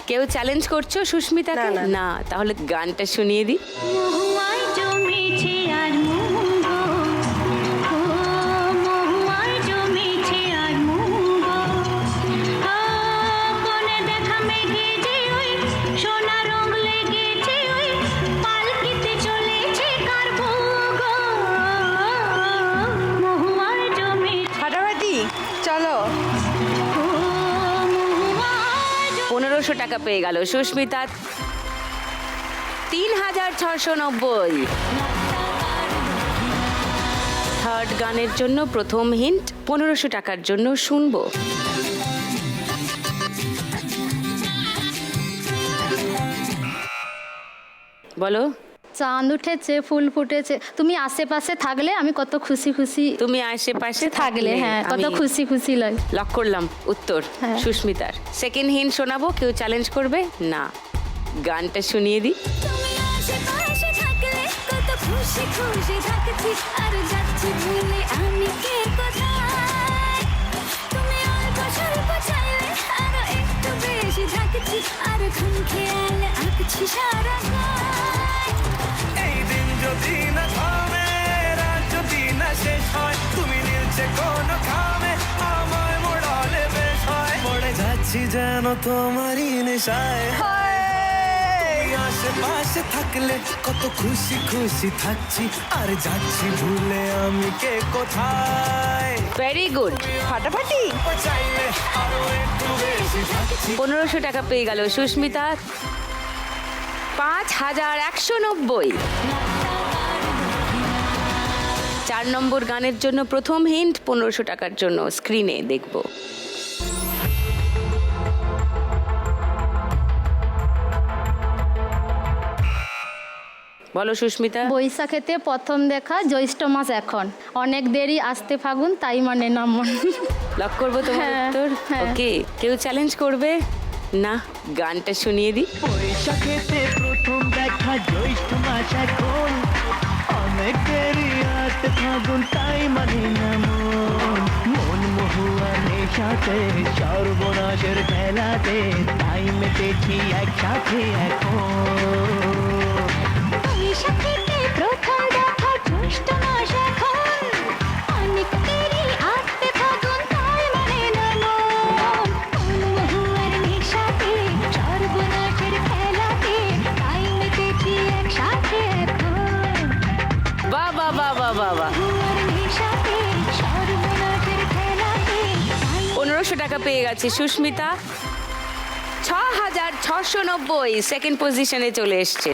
কেউ চ্যালেঞ্জ করছো সুস্মিতাকে? না, না, না, তাহলে গানটা শুনিয়ে দিই। মহুয়ায় জমেছে আর মুঙ্গ, ও মহুয়ায় জমেছে আর মুঙ্গ, কোনে দেখা মেঘে যে ওই সোনা রং লেগেছে ওই পালকিতে চলেছে কার ভোগ, মহুয়ায় জমেছে ফাটাফাটি চলো। 1500 টাকা পেয়ে গেল সুস্মিতা। 3690। থার্ড গানের জন্য প্রথম হিন্ট, 1500 টাকার জন্য শুনবো। বলো। চাঁদ উঠেছে ফুল ফুটেছে, তুমি আশেপাশে থাকলে আমি কত খুশি খুশি তুমি আশেপাশে থাকলে, হ্যাঁ কত আমি খুশি খুশি লাগে। লক করলাম উত্তর হ্যাঁ। সুস্মিতার। সেকেন্ড হিন্ট শোনাবো, কেউ চ্যালেঞ্জ করবে? না, গানটা শুনিয়ে দিই। তুমি আশেপাশে থাকলে কত খুশি খুশি থাকছি আর যাচ্ছি ভুলে আমি কে কোথায়, তুমি অল্প স্বল্প চাইলে আরো একটু বেশি থাকছি আর ঘুম খেয়াল আঁকছি সারা গায়। এই দিন যদি না থামে, রাত যদি না শেষ হয়, তুমি নিলছে কোনো খামে, আমায় মোড়ালে বেশ হয়, পড়ে যাচ্ছি যেন তোমারই নেশায়। তুমি আশেপাশে থাকলে কত খুশি খুশি থাকছি আর যাচ্ছি ভুলে আমি কে কোথায়। Very good. ফাটাফাটি চাইলে আরো একটু বেশি থাকছি। 1500 টাকা পেয়ে গেল সুস্মিতা। 5190। 4 নম্বর গানের জন্য প্রথম হিন্ট, 1500 টাকার জন্য স্ক্রিনে দেখব। বলো সুস্মিতা। বৈশাখেতে প্রথম দেখা জ্যৈষ্ঠ মাস এখন, অনেক দেরি আসতে ফাগুন তাই মানে না মন। লক করবো তোমার হ্যাঁ, উত্তর? হ্যাঁ। ওকে, কেউ চ্যালেঞ্জ করবে? না, গানটা শুনিয়ে দিই। বৈশাখেতে প্রথম দেখা জ্যৈষ্ঠ মাস এখন, অনেক দেরি আসতে ফাগুন তাই মানি না মন, মন মহুয়া নেশাতে সর্বনাশের খেলাতে তাই মেতেছি একসাথে এখন। বৈশাখীতে প্রথম দেখা জ্যৈষ্ঠ মাস এখন, অনেক দেরি আসতে ফাগুন তাই মানে না মন, মন মহুয়ার নেশাতে সর্বনাশের খেলাতে তাই মেতেছি একসাথে এখন, বাহ বাহ বাহ বাহ বাহ বাহ। মহুয়ার নেশাতে সর্বনাশের খেলাতে তাই 1500 টাকা পেয়ে গেছে সুস্মিতা। 6690, সেকেন্ড পজিশনে চলে এসছে।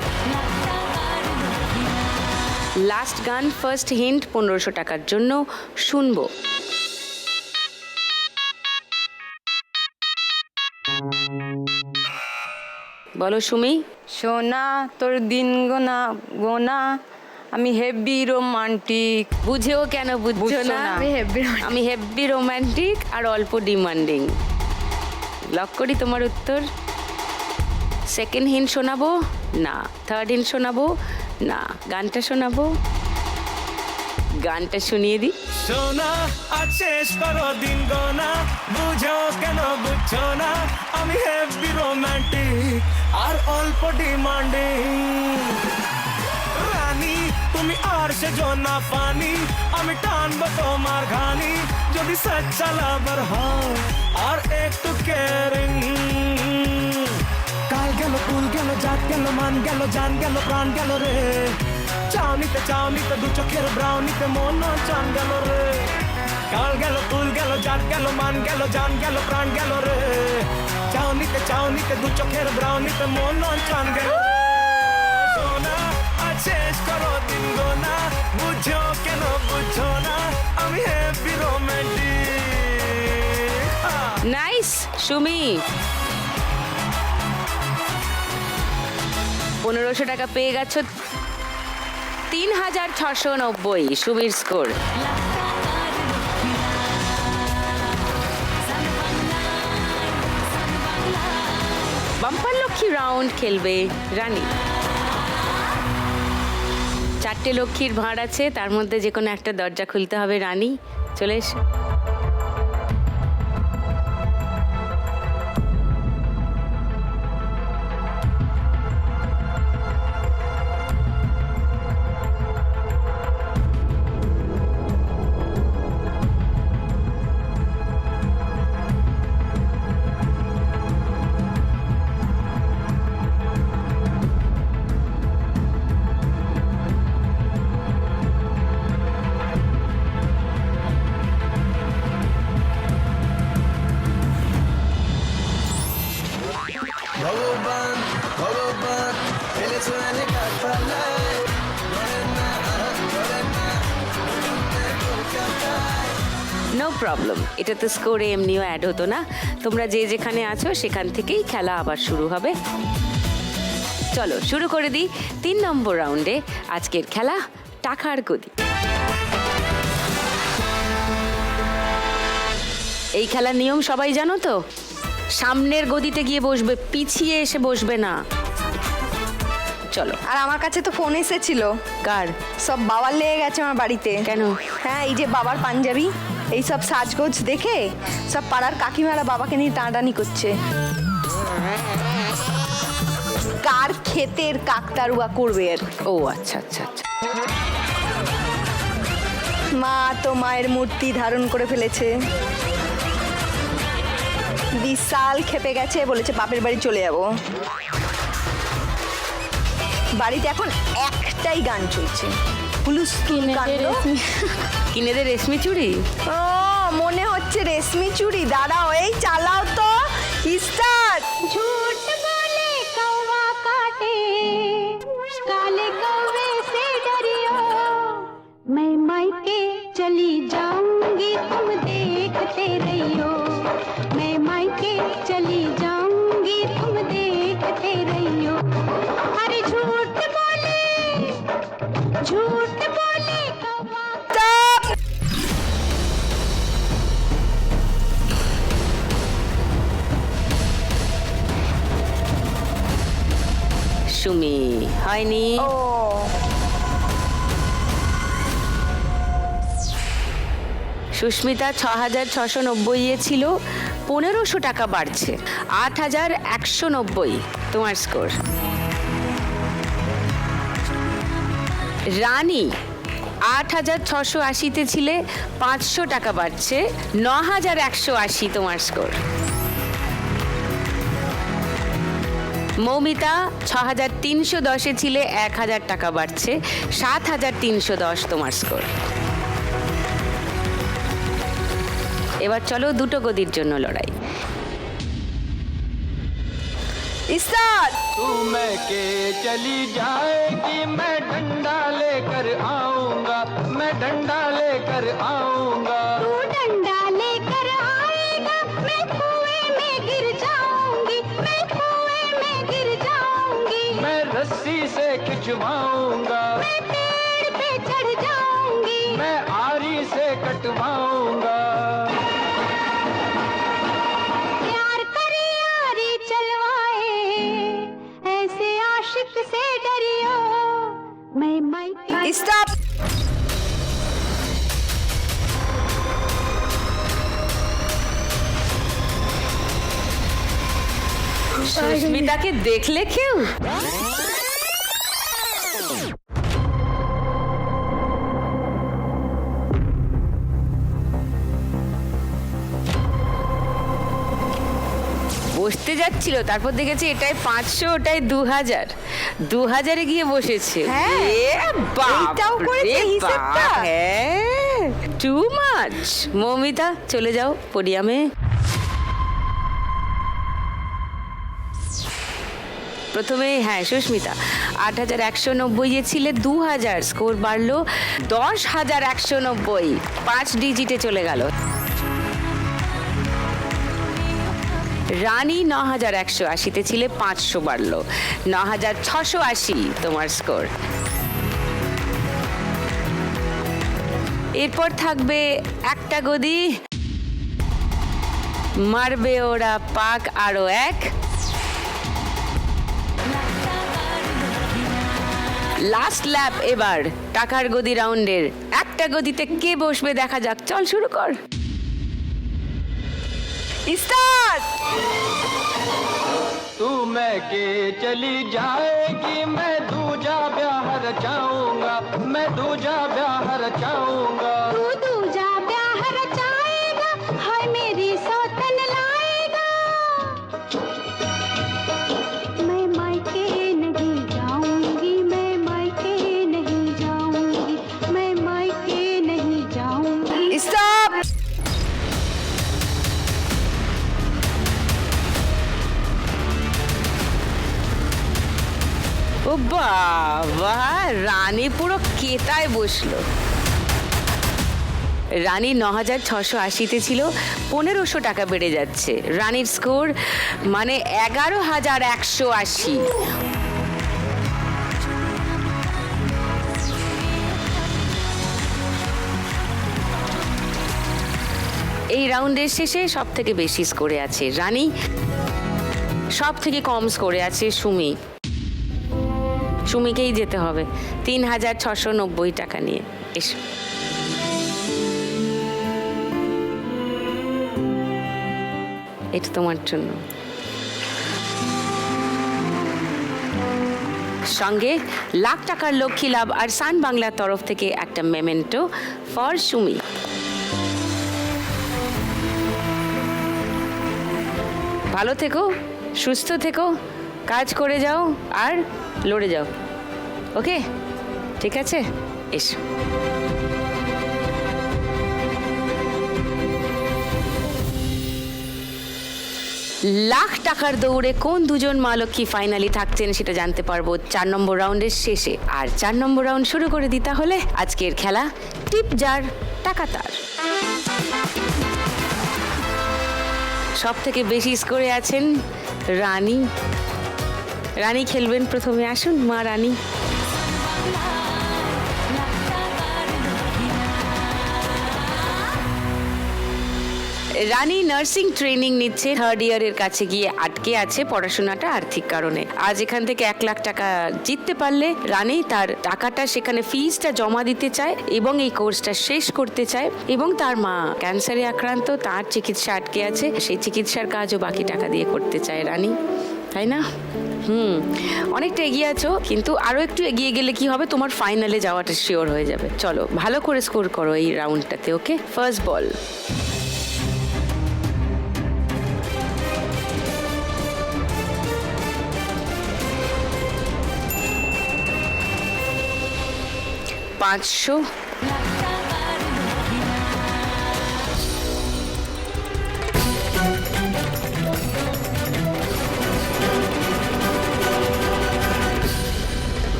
লাস্ট গান, ফার্স্ট হিন্ট, 1500 টাকার জন্য শুনবো। বলো সুমি। সোনা তোর দিন গোনা গোনা, আমি হেভি রোমান্টিক। বুঝেও কেন বুঝছো বুঝছো না? না। আমি হেভি রোমান্টিক আর অল্প ডিমান্ডিং। লক করি তোমার উত্তর। সেকেন্ড হিন্ট শোনাবো? না। থার্ড হিন্ট শোনাবো? না। গানটা শোনাবো? গানটা শুনিয়ে দিই। সোনা আজ শেষ করো দিন গোনা, বুঝো কেন বুঝছো না, আমি হেভি রোমান্টিক আর অল্প ডিমান্ডিং। রানী তুমি আর সে জনা পানি, আমি টানবো তোমার ঘানি, যদি সচ্চা লাভার হয় আর একটু কেয়ারিং। কাল গেল কুল গেল জাত গেল মান গেল জান গেল প্রাণ গেল রে, চাউনিতে দু চোখের ব্রাউনিতে মন চান গেল রে। কাল গেল কুল গেল জাত গেল মান গেল জান গেল প্রাণ গেল রে, চাউনিতে দু চোখের ব্রাউনিতে মন চান গেল রে। সোনা আজ শেষ করো দিন গোনা, বুঝো কেন বুঝছো না, আমি হেভি রোমান্টিক। নাইস সুমি। 1500 টাকা পেয়ে গেছো। 3690 সুমির স্কোর। বাম্পার লক্ষ্মী রাউন্ড খেলবে রানী। 4টে লক্ষ্মীর ভাঁড় আছে, তার মধ্যে যে কোনো একটা দরজা খুলতে হবে। রানী চলে এসো। ভগবান ভগবান ফেলেছো এনে কার পাল্লায় ধরে না ধরে না কলকাতায়। নো প্রবলেম, এটা তো স্কোরে এমনিও অ্যাড হতো না। তোমরা যে যেখানে আছো সেখান থেকেই খেলা আবার শুরু হবে। চলো শুরু করে দিই 3 নম্বর রাউন্ডে আজকের খেলা টাকার গদি। এই খেলার নিয়ম সবাই জানো তো? সামনের গদিতে গিয়ে বসবে, পিছিয়ে এসে বসবে না। চলো। আর আমার কাছে তো ফোন এসেছিল, কার? সব বাবার লেগে গেছে আমার বাড়িতে। কেন? হ্যাঁ, এই যে বাবার পাঞ্জাবি, এই সব সাজগোজ দেখে সব পাড়ার কাকিমারা বাবাকে নিয়ে টানাটানি করছে। কার ক্ষেতের কাকতারুয়া করবে আর। ও আচ্ছা আচ্ছা আচ্ছা। মা তো মায়ের মূর্তি ধারণ করে ফেলেছে, বিশাল খেপে গেছে, বলেছে বাপের বাড়ি চলে যাব। বাড়িতে এখন একটাই গান চলছে, হুলুস্থুল কাণ্ড। কিনে দে রেশমি চুড়ি। ও মনে হচ্ছে রেশমি চুড়ি, দাঁড়াও এই চালাও তো স্টার্ট। झूठ बोले कौवा काटे काले कौवे से डरियो मैं मायके चली जाऊंगी तुम देखते रहियो मैं मायके चली जाऊंगी तुम देखते रहियो अरे झूठ बोले कौवा সুমি হয়নি। ও সুস্মিতা 6,690 ছিল, 1500 টাকা বাড়ছে, 8,190 তোমার স্কোর। রানী 8,680-তে ছিলে, 500 টাকা বাড়ছে, 9,180 তোমার স্কোর। মৌমিতা 6,310-এ ছিলে, 1,000 টাকা বাড়ছে, 7,310 তোমার স্কোর। এবার চলো দুটো গদির জন্য লড়াই। স্টার্ট। तू मैं के चली जाएगी मैं डंडा लेकर आऊंगा मैं डंडा लेकर आऊंगा तू डंडा लेकर आएगा मैं कुएं में गिर जाऊंगी मैं कुएं में गिर जाऊंगी मैं रस्सी से खिंचवाऊंगा मैं पेड़ पे चढ़ जाऊंगी मैं आरी से कटवाऊंगा प्यार कर यारी चलवाए ऐसे आशिक से डरियो मैं मायके স্টপ। সুস্মিতাকে দেখলে কেউ? বসতে যাচ্ছিল, তারপর দেখেছি এটাই 500 ওটাই 2,000, 2,000-এ গিয়ে বসেছে। হ্যাঁ, এ বাপ এইটাও করেছে রে হিসেবটা? বাপ, হ্যাঁ টু মাচ। মৌমিতা চলে যাও পোডিয়ামে। প্রথমে হ্যাঁ সুস্মিতা 8,190-এ ছিলে, 2,000 স্কোর বাড়লো, 10,190, 5 ডিজিটে চলে গেল। রানী 9,180-তে ছিলে, 500 বাড়লো, 9,680 তোমার স্কোর। এরপর থাকবে একটা গদি, মারবে ওরা পাক আরো এক। লাস্ট ল্যাপ এবার টাকার গদি রাউন্ডের। একটা গদিতে কে বসবে দেখা যাক, চল শুরু কর। স্টার্ট। तू मैं के चली जाएगी मैं दूजा ब्याह रचाऊंगा मैं दूजा ब्याह रचाऊंगा तू दूजा ब्याह रचाएगा हाय मेरी सौतन लाएगा मैं मायके नहीं जाऊंगी मैं मायके नहीं जाऊंगी मैं मायके नहीं जाऊंगी স্টপ। বাবা, রানী পুরো কেতায় বসলো। রানী 9680-তে ছিল, 1500 টাকা বেড়ে যাচ্ছে। রানীর স্কোর মানে 11180। এই রাউন্ডের শেষে সব থেকে বেশি স্কোরে আছে রানী, সব থেকে কম স্কোরে আছে সুমি। সুমিকেই যেতে হবে 3690 টাকা নিয়ে। এসো। এটা তোমার জন্য, সঙ্গে লাখ টাকার লক্ষ্মী লাভ আর সান বাংলার তরফ থেকে একটা মেমেন্টো ফর সুমি। ভালো থেকো, সুস্থ থেকো, কাজ করে যাও আর লড়ে যাও। ওকে, ঠিক আছে, এসো। লাখ টাকার দৌড়ে কোন দুজন মা লক্ষ্মী ফাইনালি থাকছেন সেটা জানতে পারবো 4 নম্বর রাউন্ডের শেষে। আর 4 নম্বর রাউন্ড শুরু করে দিতে হলে আজকের খেলা টিপ যার টাকা তার। সব থেকে বেশি স্কোরে আছেন রানী। রানী খেলবেন প্রথমে, আসুন মা রানী। রানী নার্সিং ট্রেনিং নিচ্ছে, 3rd ইয়ারের কাছে গিয়ে আটকে আছে পড়াশোনাটা আর্থিক কারণে। আজ এখান থেকে 1 লাখ টাকা জিততে পারলে রানী তার টাকাটা সেখানে ফিজটা জমা দিতে চায় এবং এই কোর্সটা শেষ করতে চায়। এবং তার মা ক্যান্সারে আক্রান্ত, তার চিকিৎসা আটকে আছে, সেই চিকিৎসার কাজও বাকি টাকা দিয়ে করতে চায় রানী, তাই না? অনেকটা এগিয়ে আছো, কিন্তু আরো একটু এগিয়ে গেলে কি হবে, তোমার ফাইনালে যাওয়াটা শিওর হয়ে যাবে। চলো ভালো করে স্কোর করো এই রাউন্ডটাতে। ওকে, ফার্স্ট বল। $500।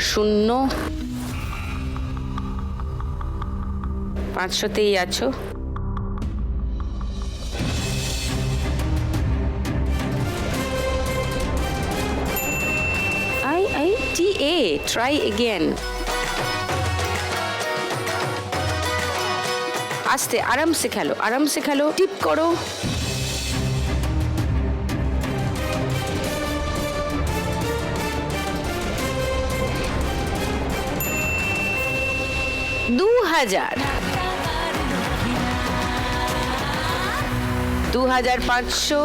শূন্য। 500তেই আছো। IITA, try again. আস্তে, আরামসে খেলো, আরামসে খেলো, টিপ করো। $2000, 2500,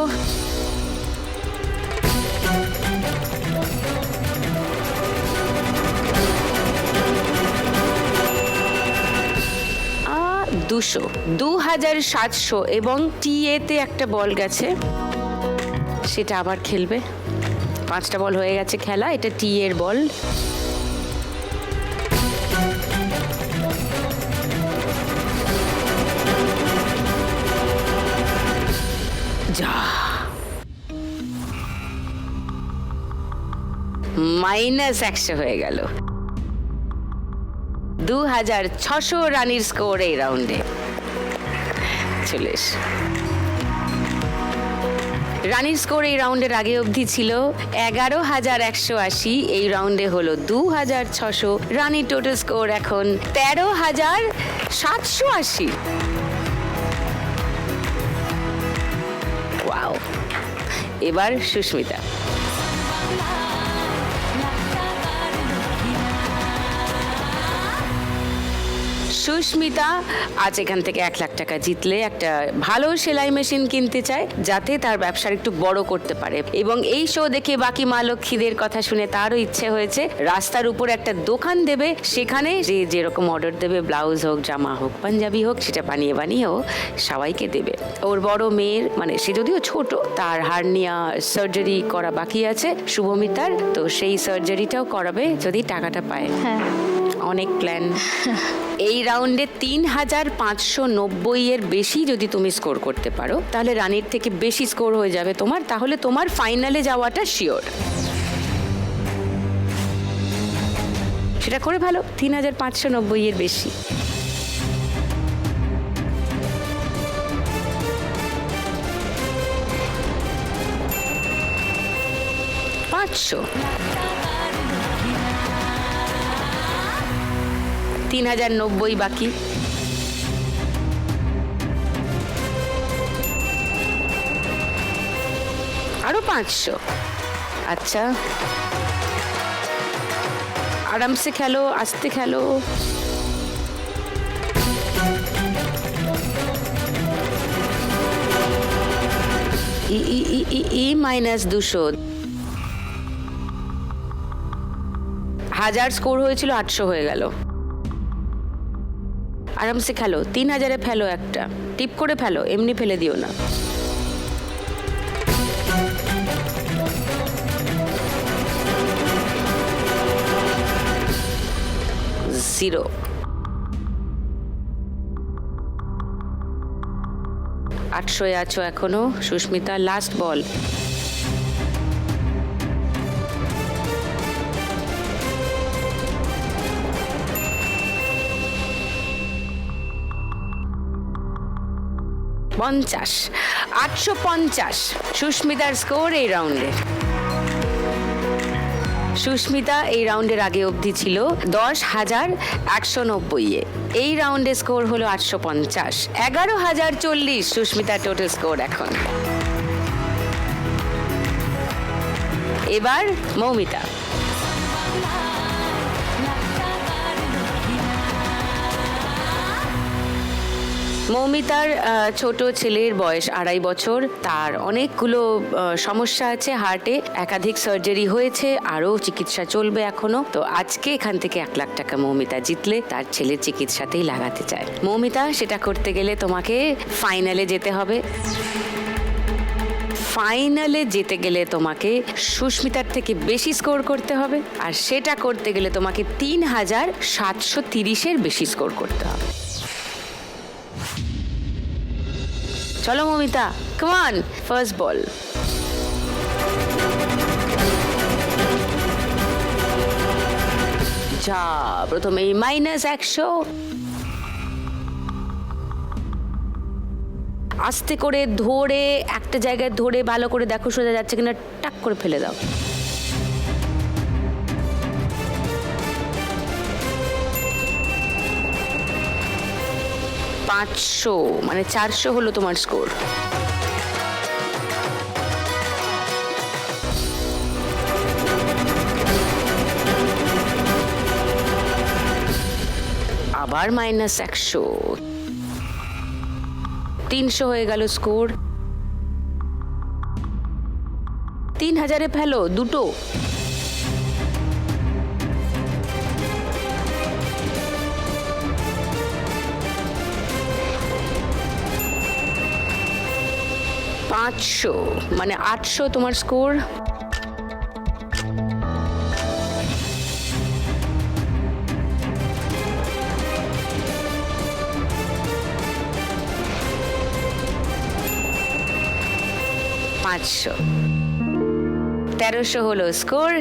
200, 2700 এবং টিএতে একটা বল গেছে, সেটা আবার খেলবে। 5টা বল হয়ে গেছে খেলা, এটা টি এর বল। যা, -100 হয়ে গেল। 2600 রানীর স্কোর এই রাউন্ডে। চলে এস। রানীর স্কোর এই রাউন্ডের আগে অবধি ছিল 11180, এই রাউন্ডে হলো 2600। রানীর টোটাল স্কোর এখন 13780। ওয়াও। এবার সুস্মিতা। সুস্মিতা আজ এখান থেকে 1 লাখ টাকা জিতলে একটা ভালো সেলাই মেশিন কিনতে চায়, যাতে তার ব্যবসার একটু বড় করতে পারে। এবং এই শো দেখে বাকি মা লক্ষ্মীদের কথা শুনে তারও ইচ্ছে হয়েছে রাস্তার উপর একটা দোকান দেবে, সেখানে যে যেরকম অর্ডার দেবে, ব্লাউজ হোক, জামা হোক, পাঞ্জাবি হোক, সেটা বানিয়ে বানিয়েও সবাইকে দেবে। ওর বড় মেয়ের, মানে সে যদিও ছোট, তার হার্নিয়া সার্জারি করা বাকি আছে শুভমিতার, তো সেই সার্জারিটাও করাবে যদি টাকাটা পায়। হ্যাঁ, অনেক প্ল্যান। এই রাউন্ডে 3590 এর বেশি যদি তুমি স্কোর করতে পারো, তাহলে রানীর থেকে বেশি স্কোর হয়ে যাবে তোমার, তাহলে তোমার ফাইনালে যাওয়াটা শিওর। সেটা করে ভালো 3590 এর বেশি। পাঁচশো, 3090 বাকি, আরো 500। আচ্ছা, আরামসে খেলো, আস্তে খেলো। মাইনাস 200, 1000 স্কোর হয়েছিল 800 হয়ে গেল। আরামসে খেলো, 3000-এ ফেলো, একটা টিপ করে ফেলো, এমনি ফেলে দিও না। জিরো। আটশোয় আছো এখনো। Susmita, last ball. পঞ্চাশ, 850 সুস্মিতার স্কোর এই রাউন্ডে। সুস্মিতা এই রাউন্ডের আগে অবধি ছিল 10,190-এ। এই রাউন্ডে স্কোর হলো 850, 11,040 সুস্মিতার টোটাল স্কোর এখন। এবার মৌমিতা। মৌমিতার ছোট ছেলের বয়স 2.5 বছর। তার অনেকগুলো সমস্যা আছে হার্টে, একাধিক সার্জারি হয়েছে, আরও চিকিৎসা চলবে এখনো। তো আজকে এখান থেকে 1 লাখ টাকা মৌমিতা জিতলে তার ছেলের চিকিৎসাতেই লাগাতে চায়। মৌমিতা, সেটা করতে গেলে তোমাকে ফাইনালে যেতে হবে। ফাইনালে যেতে গেলে তোমাকে সুস্মিতার থেকে বেশি স্কোর করতে হবে, আর সেটা করতে গেলে তোমাকে 3730-এর বেশি স্কোর করতে হবে। চলো মৌমিতা, কাম অন, ফার্স্ট বল। যা, প্রথমেই -100। আস্তে করে ধরে, একটা জায়গায় ধরে ভালো করে দেখো সোজা যাচ্ছে কিনা, টাক করে ফেলে দাও। পাঁচশো, মানে 400 হলো তোমার স্কোর। আবার -100, 300 হয়ে গেল স্কোর। 3000-এ ফেলো, দুটো। পাঁচশো, মানে 800 তোমার স্কোর। পাঁচশো, 1300 হলো স্কোর,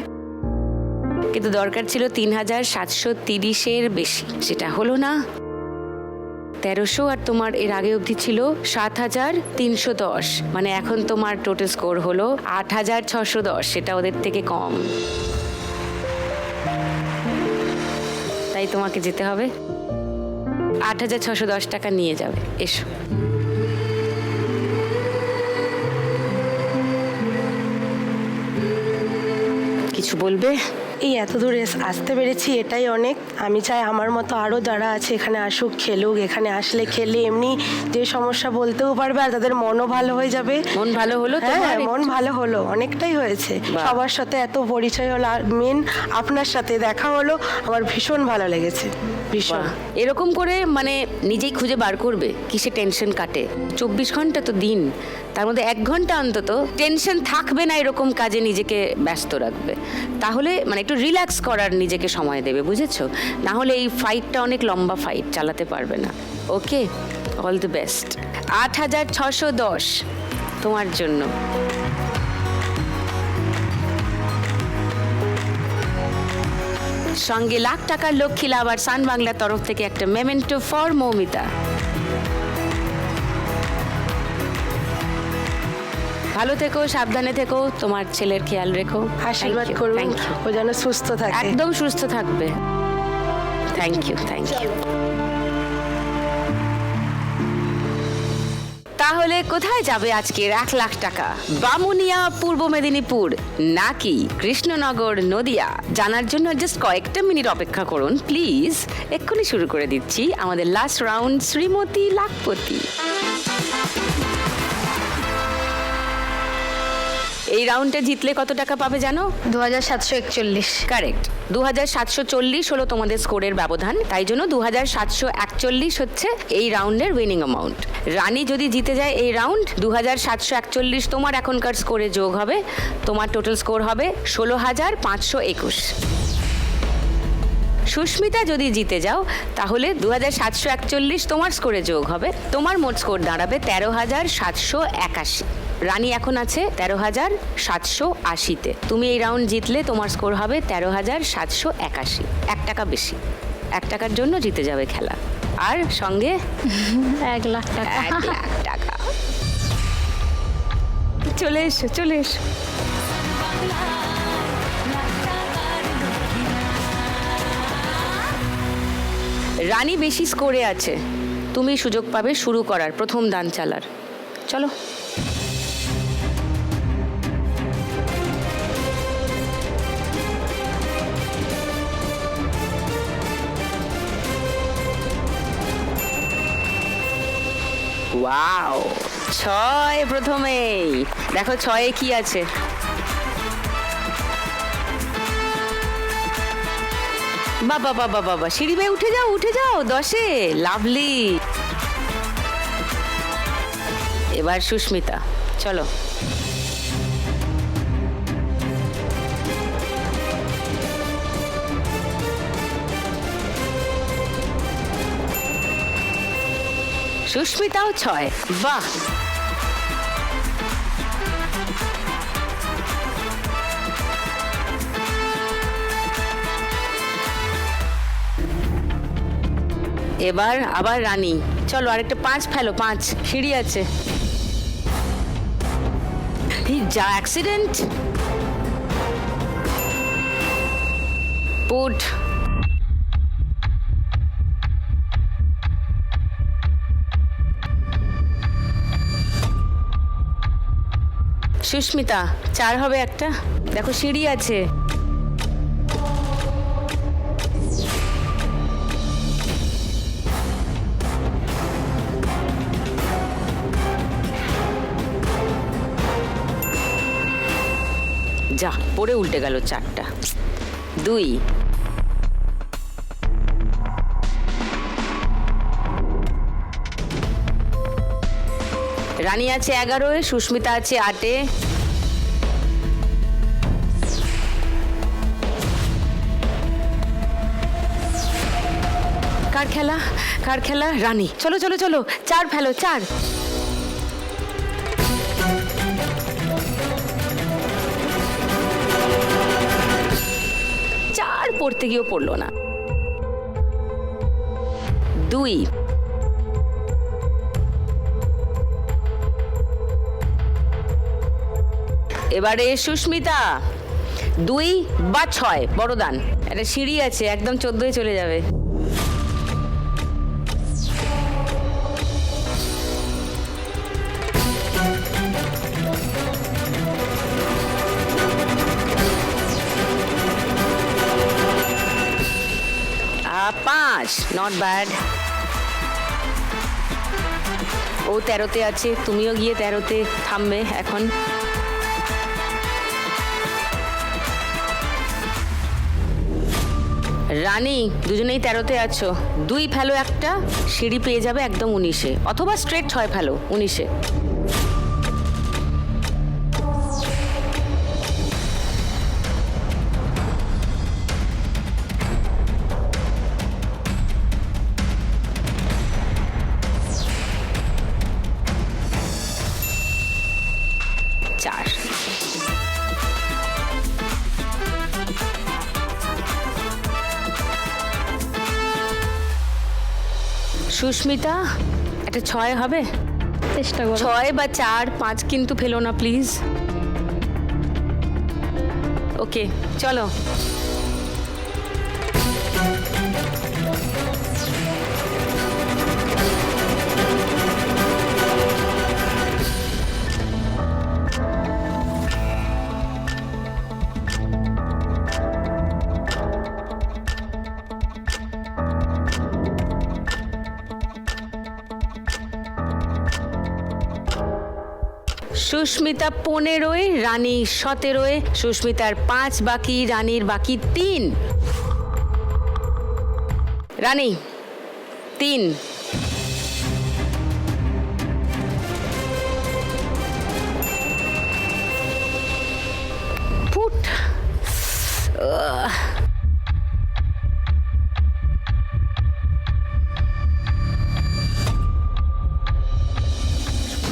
কিন্তু দরকার ছিল 3730-এর বেশি, সেটা হলো না। 1300, আর তোমার এর আগে অবধি ছিল 7310, মানে এখন তোমার টোটাল স্কোর হলো 8610, সেটা ওদের থেকে কম। তাই তোমাকে যেতে হবে, 8610 টাকা নিয়ে যাবে। এসো। কিছু বলবে? এই এত দূরে আসতে পেরেছি, এটাই অনেক। আমি চাই আমার মতো আরও যারা আছে এখানে আসুক, খেলুক। এখানে আসলে খেলে এমনি যে সমস্যা বলতেও পারবে, আর তাদের মনও ভালো হয়ে যাবে। মন ভালো হলো? হ্যাঁ, মন ভালো হলো, অনেকটাই হয়েছে। সবার সাথে এত পরিচয় হলো, আর মেন আপনার সাথে দেখা হলো, আমার ভীষণ ভালো লেগেছে, ভীষণ। এরকম করে মানে নিজেই খুঁজে বার করবে কিসে টেনশন কাটে। 24 ঘন্টা তো দিন, তার মধ্যে 1 ঘন্টা অন্তত টেনশন থাকবে না, এরকম কাজে নিজেকে ব্যস্ত রাখবে। তাহলে মানে একটু রিল্যাক্স করার নিজেকে সময় দেবে, বুঝেছো? না হলে এই ফাইটটা অনেক লম্বা ফাইট, চালাতে পারবে না। ওকে, অল দ্য বেস্ট। 8610 তোমার জন্য। সঙ্গে লাখ টাকার লক্ষ্মী লাভ আর সান বাংলার তরফ থেকে একটা মেমেন্টো ফর মৌমিতা। ভালো থেকো, সাবধানে থেকো, তোমার ছেলের খেয়াল রেখো। আশীর্বাদ Thank you, করুন thank you। ও যেন সুস্থ থাকে। একদম সুস্থ থাকবে। Thank you, thank you. তাহলে কোথায় যাবে আজকের 1 লাখ টাকা? বামুনিয়া, পূর্ব মেদিনীপুর নাকি কৃষ্ণনগর, নদিয়া? জানার জন্য জাস্ট কয়েকটা মিনিট অপেক্ষা করুন প্লিজ। এক্ষুনি শুরু করে দিচ্ছি আমাদের লাস্ট রাউন্ড, শ্রীমতী লাখপতি। এই রাউন্ডটা জিতলে কত টাকা পাবে জানো? 2741। কারেক্ট। 2740 হলো তোমাদের স্কোরের ব্যবধান, তাই জন্য 2741 হচ্ছে এই রাউন্ডের উইনিং অ্যামাউন্ট। রানী যদি জিতে যায় এই রাউন্ড, 2741 তোমার এখনকার স্কোরে যোগ হবে, তোমার টোটাল স্কোর হবে 16,521। সুস্মিতা যদি জিতে যাও তাহলে 2741 তোমার স্কোরে যোগ হবে, তোমার মোট স্কোর দাঁড়াবে 13,781। রানী এখন আছে 13,780-তে। তুমি এই রাউন্ড জিতলে তোমার স্কোর হবে 13,781, 1 টাকা বেশি। 1 টাকার জন্য জিতে যাবে খেলা, আর সঙ্গে 1 লাখ টাকা। 1 লাখ টাকা। চলে এসো, চলে এসো। রানী বেশি স্কোরে আছে, তুমি সুযোগ পাবে শুরু করার, প্রথম দান চালার। চলো। ওয়াও, 6 প্রথমেই। দেখো 6-এ কি আছে। বাবা বাবা বাবা, সিঁড়ি বেয়ে উঠে যাও, উঠে যাও। 10-এ, লাভলি। এবার সুস্মিতা, চলো। সুস্মিতাও 6, বাহ। এবার আবার রানী, চলো আরেকটা 5 ফেলো, 5 সিঁড়ি আছে। যা অ্যাক্সিডেন্ট। পুট। সুস্মিতা 4 হবে একটা, দেখো সিঁড়ি আছে। যা, পড়ে উল্টে গেল 4টা। 2। রানী আছে 11-এ, সুস্মিতা আছে 8-এ। কার খেলা, কার খেলা? রানী। চলো চলো চলো, 4 ফেলো, 4। পড়তে গিয়েও পড়লো না। 2। এবারে সুস্মিতা, 2 বা 6 বড় দান। একটা সিঁড়ি আছে, একদম 14-এ চলে যাবে। পাঁচ, নট ব্যাড। ও 13-তে আছে, তুমিও গিয়ে 13-তে থামবে এখন। রানী, দুজনেই 13-তে আছো। 2 ফেলো একটা, সিঁড়ি পেয়ে যাবে একদম 19-এ, অথবা স্ট্রেট 6 ফেলো 19-এ। সুস্মিতা একটা 6 হবে? চেষ্টা করো। 6 বা 4, 5 কিন্তু ফেলো না প্লিজ। ওকে চলো। সুস্মিতা 15, রানী 17, সুস্মিতার 5 বাকি, রানীর বাকি 3। রানী 3। ফুট।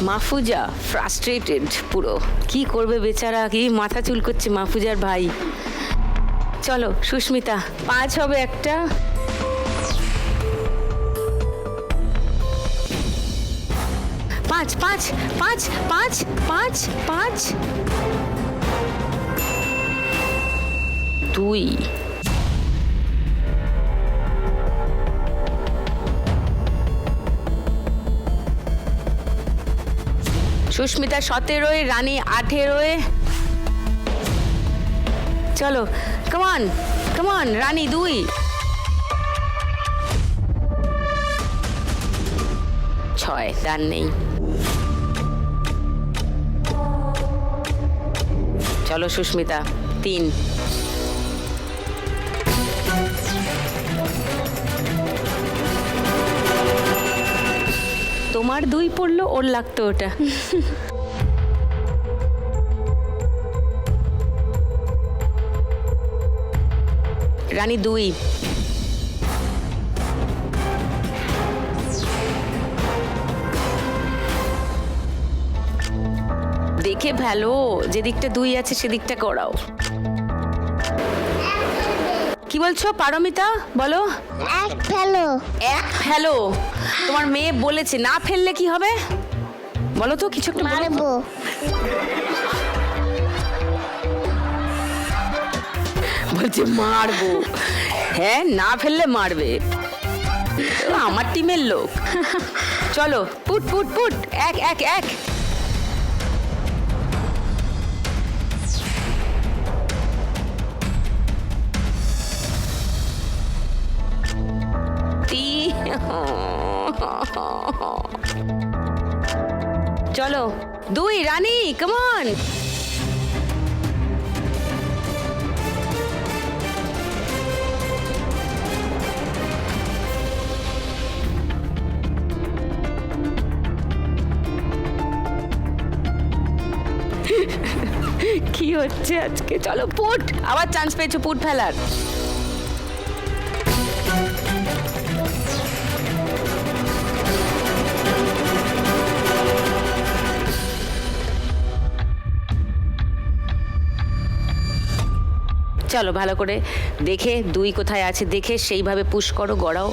মাফুজা ফ্রাস্ট্রেটেড পুরো, কি করবে বেচারা, কি মাথা চুল করছে মাফুজার ভাই। চলো সুস্মিতা 5 হবে একটা। পাঁচ পাঁচ পাঁচ পাঁচ পাঁচ পাঁচ 2। সুস্মিতা 17, রানী 18। চলো কমান কমান, রানী 2। ছয়, ডান নেই। চলো সুস্মিতা 3। তোমার 2 পড়লো, ওর লাগতো ওটা। রানী 2। দেখে ভালো, যেদিকটা 2 আছে সেদিকটা করাও। কি বলছো পারমিতা, বলো। 1 ফেলো। 1 ফেলো। তোমার মেয়ে বলেছে, না ফেললে কি হবে বলো তো, কিছু একটা বলো। মারবো। বলছে মারবো। হ্যাঁ, না ফেললে মারবে। ও আমার টিমের লোক। চলো পুট পুট পুট, 1 1 1। চলো 2, রানী কমন। কি হচ্ছে আজকে? চলো পুট, আবার চান্স পেয়েছো পুট ফেলার। চলো ভালো করে দেখে 2 কোথায় আছে দেখে সেইভাবে পুশ করো, গড়াও।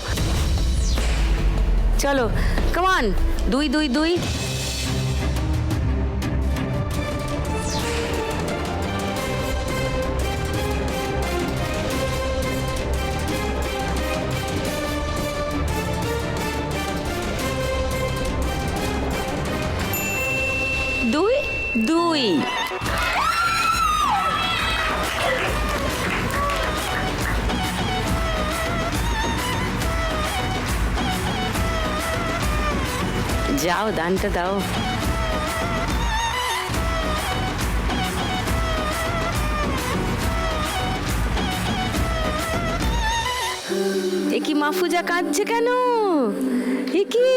চলো কমান, 2 2 2। দুই 2। যাও দানটা দাও। এ কি মাফুজা কাঁদছে কেন? এ কি,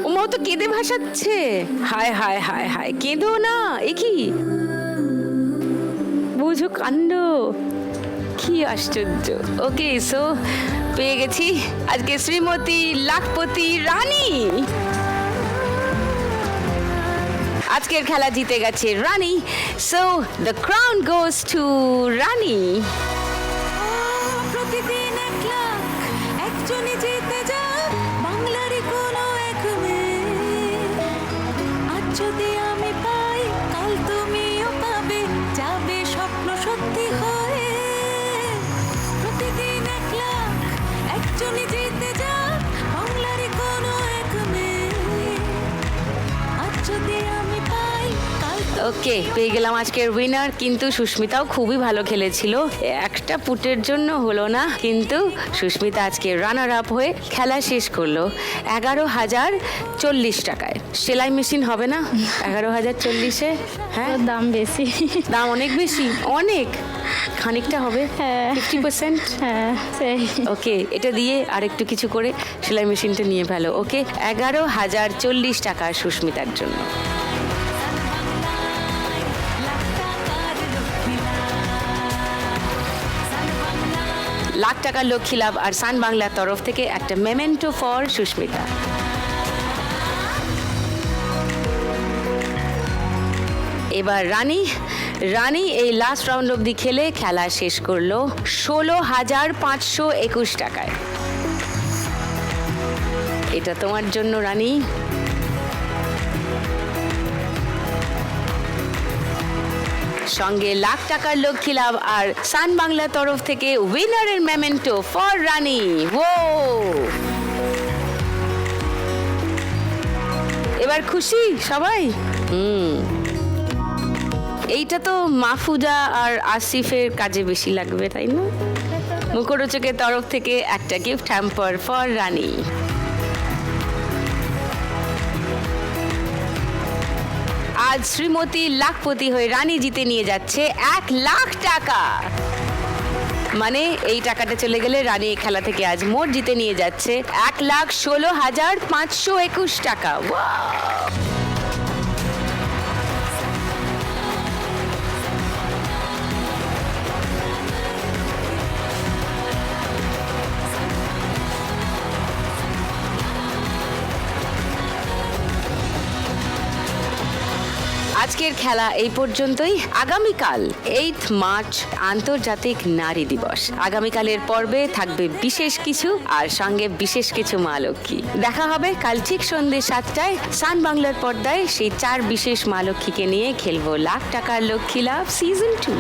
ও মা তো কেঁদে ভাসাচ্ছে। হায় হায় হায় হায়, কেঁদো না। এ কি বুঝো কাণ্ড, কি আশ্চর্য। ওকে সো পেয়ে গেছি আজকে শ্রীমতী লাখপতি রানী। আজকের খেলা জিতে গেছে Rani. So the crown goes to Rani. প্রতিদিন 1 লাখ, একজনই জিতে যাক বাংলার ওকে, পেয়ে গেলাম আজকের উইনার। কিন্তু সুস্মিতাও খুবই ভালো খেলেছিল, একটা পুটের জন্য হলো না, কিন্তু সুস্মিতা আজকে রানার আপ হয়ে খেলা শেষ করলো 11,040 টাকায়। সেলাই মেশিন হবে না 11,040-এ? হ্যাঁ, ওর দাম বেশি। দাম অনেক বেশি, অনেক খানিকটা হবে, হ্যাঁ। 50%। হ্যাঁ সেই। ওকে, এটা দিয়ে আরেকটু কিছু করে সেলাই মেশিনটা নিয়ে ফেলো। ওকে, 11,040 টাকা সুস্মিতার জন্য। লাখ টাকার লক্ষ্মী লাভ আর সান বাংলার তরফ থেকে একটা মেমেন্টো ফর সুস্মিতা। এবার রানী এই লাস্ট রাউন্ড অবধি খেলে খেলা শেষ করলো 16,521 টাকায়। এটা তোমার জন্য রানী। সঙ্গে লাখ টাকার লক্ষ্মী লাভ আর সান বাংলার তরফ থেকে উইনারের মেমেন্টো ফর রানী। ও এবার খুশি সবাই? এইটা তো মাহফুজা আর আসিফের কাজে বেশি লাগবে, তাই না? মুখরোচকের তরফ থেকে একটা গিফট হ্যাম্পার ফর রানী। আজ শ্রীমতী লাখপতি হয়ে রানী জিতে নিয়ে যাচ্ছে 1 লাখ টাকা। মানে এই টাকাটা চলে গেলে রানী এই খেলা থেকে আজ মোট জিতে নিয়ে যাচ্ছে 1,16,521 টাকা। ওয়াও! আজকের খেলা এই পর্যন্তই। আগামীকাল 8 মার্চ আন্তর্জাতিক নারী দিবস। আগামীকালের পর্বে থাকবে বিশেষ কিছু আর সঙ্গে বিশেষ কিছু মা লক্ষ্মী। দেখা হবে কাল ঠিক সন্ধ্যে 7টায় সান বাংলার পর্দায়। সেই 4 বিশেষ মা লক্ষ্মীকে নিয়ে খেলবো লাখ টাকার লক্ষ্মী লাভ সিজন 2।